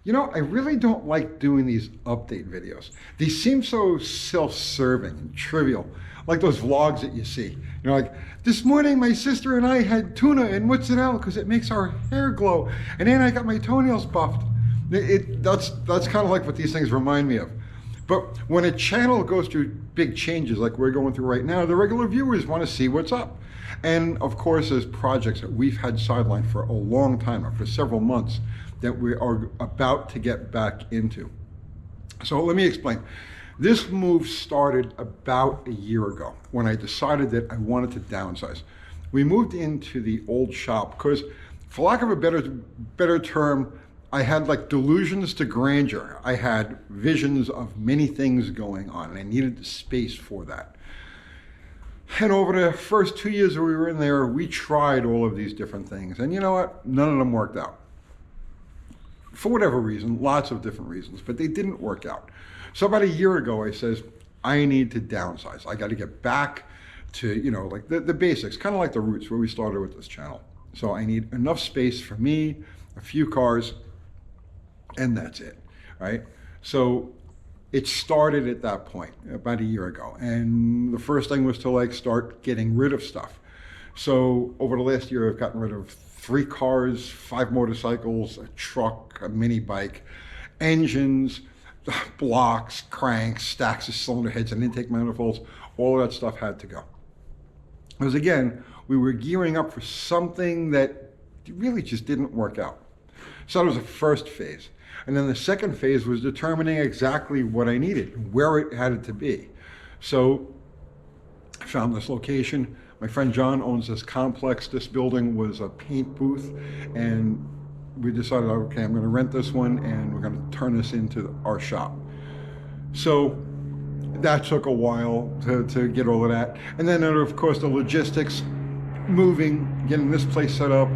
You know, I really don't like doing these update videos. These seem so self-serving and trivial, like those vlogs that you see. You know, like, this morning my sister and I had tuna and mozzarella because it makes our hair glow. And then I got my toenails buffed. That's kind of like what these things remind me of. But when a channel goes through big changes like we're going through right now, the regular viewers want to see what's up. And of course, there's projects that we've had sidelined for a long time, for several months, that we are about to get back into. So let me explain. This move started about a year ago when I decided that I wanted to downsize. We moved into the old shop because, for lack of a better term, I had like delusions to grandeur. I had visions of many things going on, and I needed the space for that. And over the first 2 years that we were in there, we tried all of these different things. And you know what? None of them worked out. For whatever reason, lots of different reasons, but they didn't work out. So about a year ago, I says, I need to downsize. I got to get back to, you know, like the basics, kind of like the roots where we started with this channel. So I need enough space for me, a few cars, and that's it, right? So it started at that point about a year ago. And the first thing was to like start getting rid of stuff. So over the last year, I've gotten rid of 3 cars, 5 motorcycles, a truck, a mini bike, engines, blocks, cranks, stacks of cylinder heads and intake manifolds. All of that stuff had to go. Because again, we were gearing up for something that really just didn't work out. So that was the first phase. And then the second phase was determining exactly what I needed, where it had to be. So I found this location. My friend John owns this complex. This building was a paint booth, and we decided, okay, I'm going to rent this one and we're going to turn this into our shop. So that took a while to get all of that. And then of course the logistics, moving, getting this place set up.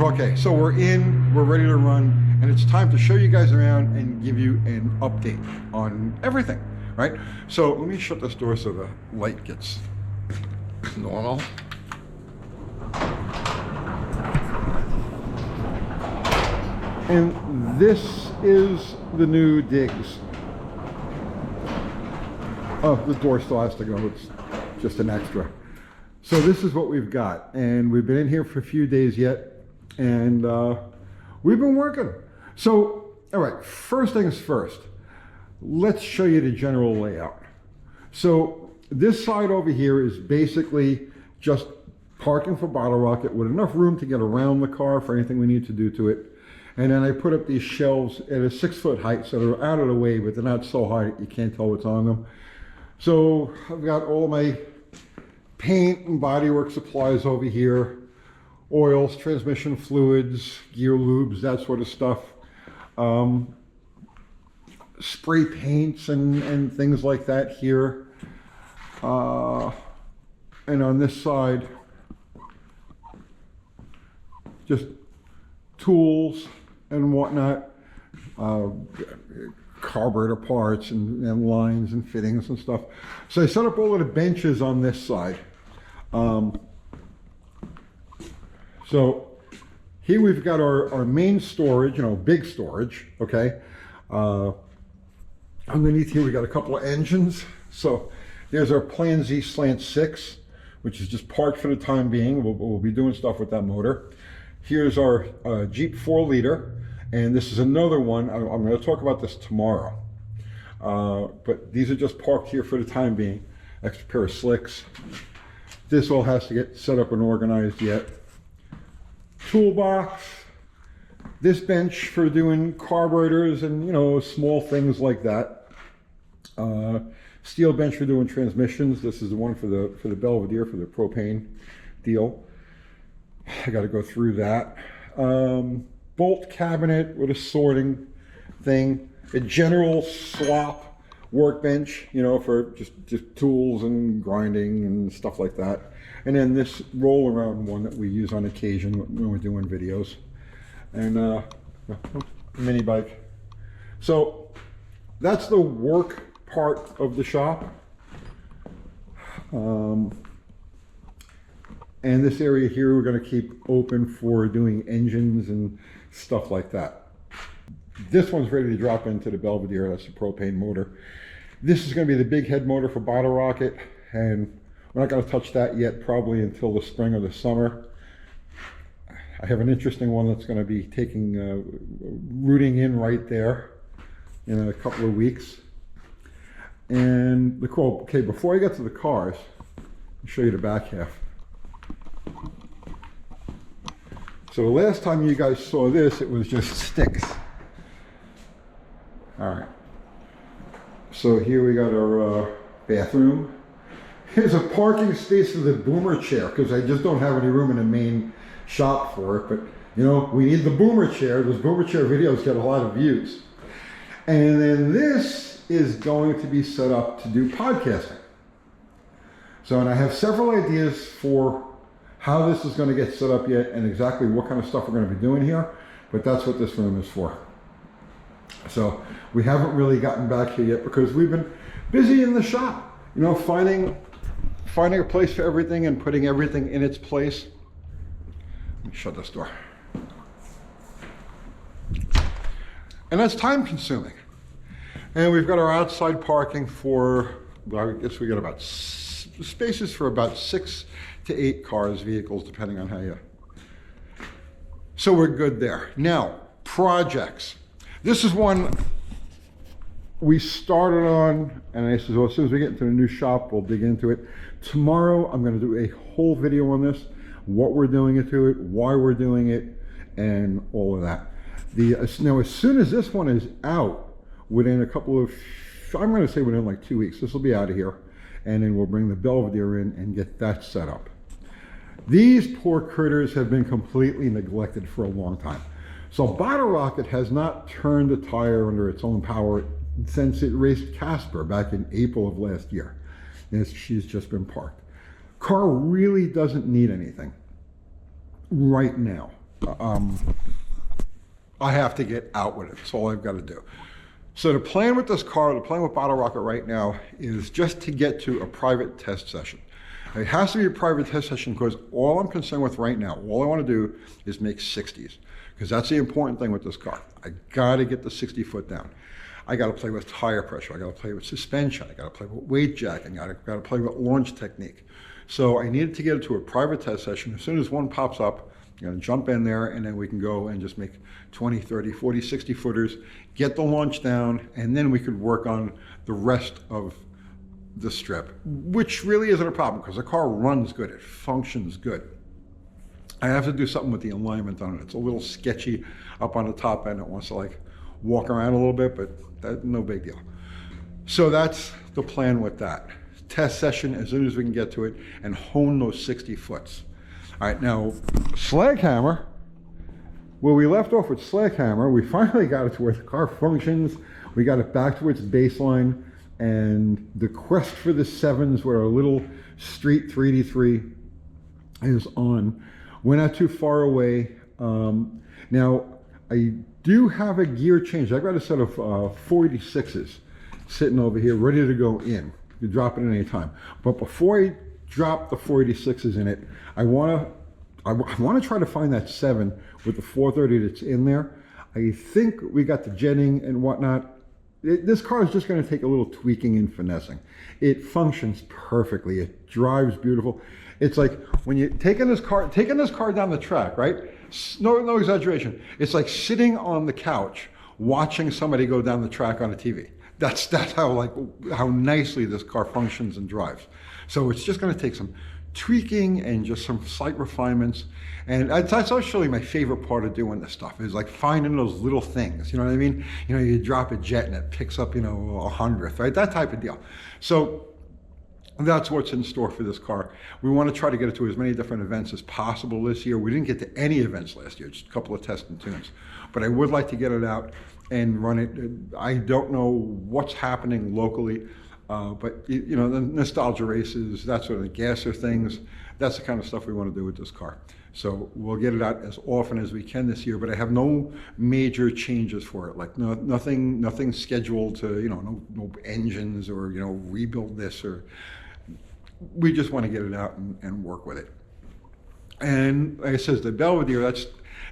Okay, so we're ready to run. And it's time to show you guys around and give you an update on everything, right? So let me shut this door so the light gets normal. And this is the new digs. Oh, the door still has to go. It's just an extra. So this is what we've got. And we've been in here for a few days yet. And we've been working. So, all right, first things first, let's show you the general layout. So this side over here is basically just parking for Bottle Rocket with enough room to get around the car for anything we need to do to it. And then I put up these shelves at a 6-foot height, so they're out of the way, but they're not so high that you can't tell what's on them. So I've got all my paint and bodywork supplies over here, oils, transmission fluids, gear lubes, that sort of stuff. Spray paints and things like that here. And on this side, just tools and whatnot, carburetor parts and lines and fittings and stuff. So I set up all of the benches on this side. So here we've got our main storage, you know, big storage, okay? Underneath here we got a couple of engines. So there's our Plan Z Slant 6, which is just parked for the time being. We'll be doing stuff with that motor. Here's our Jeep 4-liter, and this is another one. I'm going to talk about this tomorrow. But these are just parked here for the time being. Extra pair of slicks. This all has to get set up and organized yet. Toolbox, this bench for doing carburetors and, you know, small things like that. Steel bench for doing transmissions. This is the one for the Belvedere for the propane deal. I got to go through that. Bolt cabinet with a sorting thing. A general slop workbench, you know, for just tools and grinding and stuff like that. And then this roll around one that we use on occasion when we're doing videos. And mini bike. So that's the work part of the shop. And this area here we're going to keep open for doing engines and stuff like that. This one's ready to drop into the Belvedere. That's the propane motor. This is going to be the big head motor for Bottle Rocket, and we're not going to touch that yet, probably until the spring or the summer. I have an interesting one that's going to be taking, rooting in right there in a couple of weeks. And the cool, okay, before I get to the cars, I'll show you the back half. So the last time you guys saw this, it was just sticks. All right. So here we got our bathroom. Here's a parking space for the boomer chair, because I just don't have any room in the main shop for it. But, you know, we need the boomer chair. Those boomer chair videos get a lot of views. And then this is going to be set up to do podcasting. So, and I have several ideas for how this is going to get set up yet and exactly what kind of stuff we're going to be doing here. But that's what this room is for. So we haven't really gotten back here yet because we've been busy in the shop, you know, finding a place for everything and putting everything in its place. Let me shut this door. And that's time consuming. And we've got our outside parking for, well, I guess we got about spaces for about 6 to 8 cars, vehicles, depending on how you. So we're good there. Now, projects. This is one we started on, and I said, well, as soon as we get into the new shop, we'll dig into it. Tomorrow, I'm going to do a whole video on this, what we're doing to it, why we're doing it, and all of that. Now, as soon as this one is out, within a couple of, I'm going to say within like 2 weeks, this will be out of here, and then we'll bring the Belvedere in and get that set up. These poor critters have been completely neglected for a long time. So Bottle Rocket has not turned a tire under its own power since it raced Casper back in April of last year. And she's just been parked. Car really doesn't need anything right now. I have to get out with it. That's all I've got to do. So the plan with this car, the plan with Bottle Rocket right now is just to get to a private test session. It has to be a private test session because all I'm concerned with right now, all I want to do is make 60s. Because that's the important thing with this car. I got to get the 60 foot down. I got to play with tire pressure. I got to play with suspension. I got to play with weight jacking. I got to play with launch technique. So I needed to get it to a private test session. As soon as one pops up, I'm going to jump in there and then we can go and just make 20, 30, 40, 60 footers, get the launch down, and then we could work on the rest of the strip, which really isn't a problem because the car runs good. It functions good. I have to do something with the alignment on it. It's a little sketchy up on the top end. It wants to like walk around a little bit, but that's no big deal. So that's the plan with that. Test session as soon as we can get to it and hone those 60 foots. All right, now Slaghammer, where we left off with Slaghammer, we finally got it to where the car functions. We got it back to its baseline, and the quest for the 7s where our little street 3D3 is on. We're not too far away. Now, I do have a gear change. I've got a set of 486s sitting over here ready to go in. You drop it at any time. But before I drop the 486s in it, I want to try to find that 7 with the 430 that's in there. I think we got the jetting and whatnot. This car is just going to take a little tweaking and finessing. It functions perfectly. It drives beautiful. It's like when you're taking this car down the track, right? No exaggeration. It's like sitting on the couch watching somebody go down the track on a TV. That's how nicely this car functions and drives. So it's just going to take some tweaking and just some slight refinements. And that's actually my favorite part of doing this stuff is like finding those little things. You know what I mean? You know, you drop a jet and it picks up, you know, 100th, right? That type of deal. So that's what's in store for this car. We want to try to get it to as many different events as possible this year. We didn't get to any events last year, just a couple of test and tunes. But I would like to get it out and run it. I don't know what's happening locally, but you know, the nostalgia races, that sort of gasser things, that's the kind of stuff we want to do with this car. So we'll get it out as often as we can this year, but I have no major changes for it, like nothing scheduled to, you know, no engines or, you know, rebuild this, or we just want to get it out and work with it. And like I said, the Belvedere,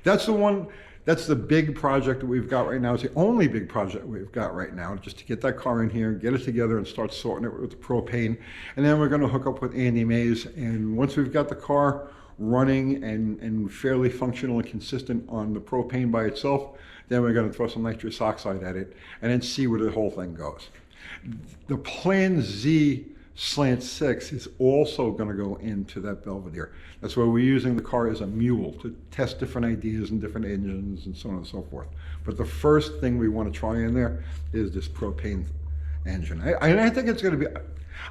that's the one that's the big project that we've got right now. It's the only big project we've got right now, just to get that car in here, get it together and start sorting it with the propane. And then we're gonna hook up with Andy Mays. And once we've got the car running and fairly functional and consistent on the propane by itself, then we're gonna throw some nitrous oxide at it and then see where the whole thing goes. The Plan Z Slant 6 is also going to go into that Belvedere. That's why we're using the car as a mule to test different ideas and different engines and so on and so forth. But the first thing we want to try in there is this propane engine. I think it's going to be,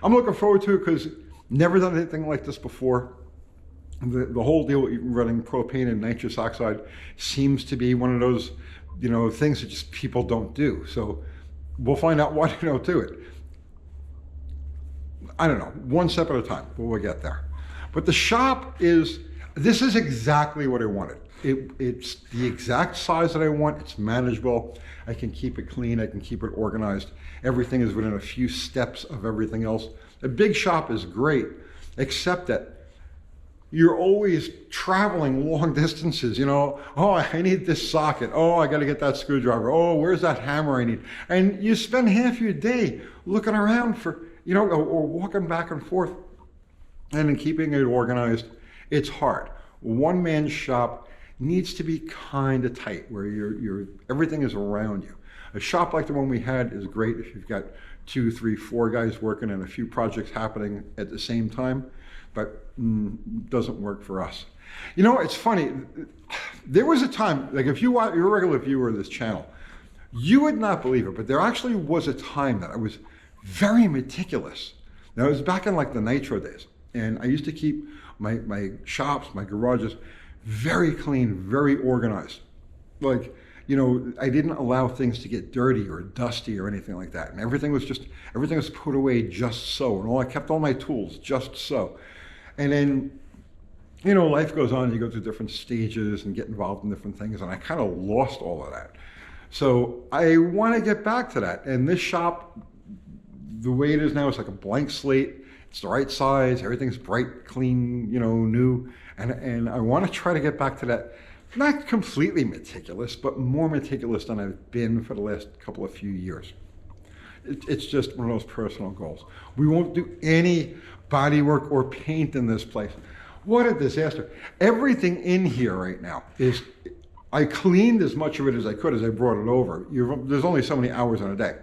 I'm looking forward to it because never done anything like this before. The whole deal with running propane and nitrous oxide seems to be one of those, things that just people don't do. So we'll find out why they don't do it. I don't know, one step at a time, but we'll get there. But the shop this is exactly what I wanted. It's the exact size that I want. It's manageable. I can keep it clean. I can keep it organized. Everything is within a few steps of everything else. A big shop is great, except that you're always traveling long distances, Oh, I need this socket. Oh, I got to get that screwdriver. Oh, where's that hammer I need? And you spend half your day looking around for, or walking back and forth and in keeping it organized. It's hard. One man's shop needs to be kind of tight where everything is around you. A shop like the one we had is great if you've got 2, 3, 4 guys working and a few projects happening at the same time, but doesn't work for us. It's funny. There was a time, like if you're a regular viewer of this channel, you would not believe it, but there actually was a time that I was very meticulous. Now, it was back in like the Nitro days, and I used to keep my shops, my garages, very clean, very organized. Like, I didn't allow things to get dirty or dusty or anything like that. And everything was put away just so. And I kept all my tools just so. And then, life goes on, you go through different stages and get involved in different things, and I kind of lost all of that. So I want to get back to that. And this shop, the way it is now, it's like a blank slate. It's the right size. Everything's bright, clean, new. And I want to try to get back to that, not completely meticulous, but more meticulous than I've been for the last few years. It's just one of those personal goals. We won't do any bodywork or paint in this place. What a disaster. Everything in here right now I cleaned as much of it as I could as I brought it over. There's only so many hours in a day.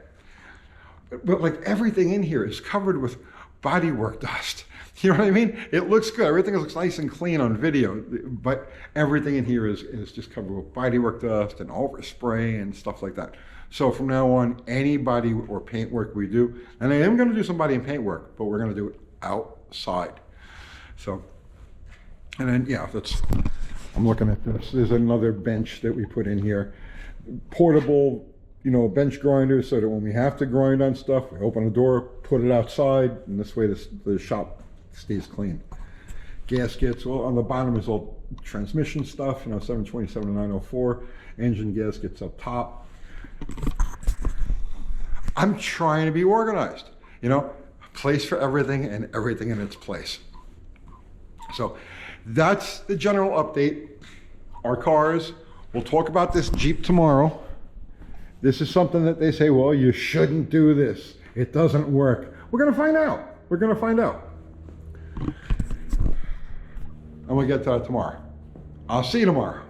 But like everything in here is covered with bodywork dust. You know what I mean? It looks good. Everything looks nice and clean on video, but everything in here is just covered with bodywork dust and overspray and stuff like that. So from now on, any body or paint work we do, and I am going to do some body and paint work, but we're going to do it outside. So, and then, I'm looking at this. There's another bench that we put in here. Portable, bench grinder, so that when we have to grind on stuff, we open the door, put it outside, and this way the shop stays clean. Gaskets, well, on the bottom is all transmission stuff, 727 to 904. Engine gaskets up top. I'm trying to be organized, place for everything and everything in its place. So that's the general update. Our cars, we'll talk about this Jeep tomorrow. This is something that they say, well, you shouldn't do this. It doesn't work. We're going to find out. We're going to find out. And we'll get to that tomorrow. I'll see you tomorrow.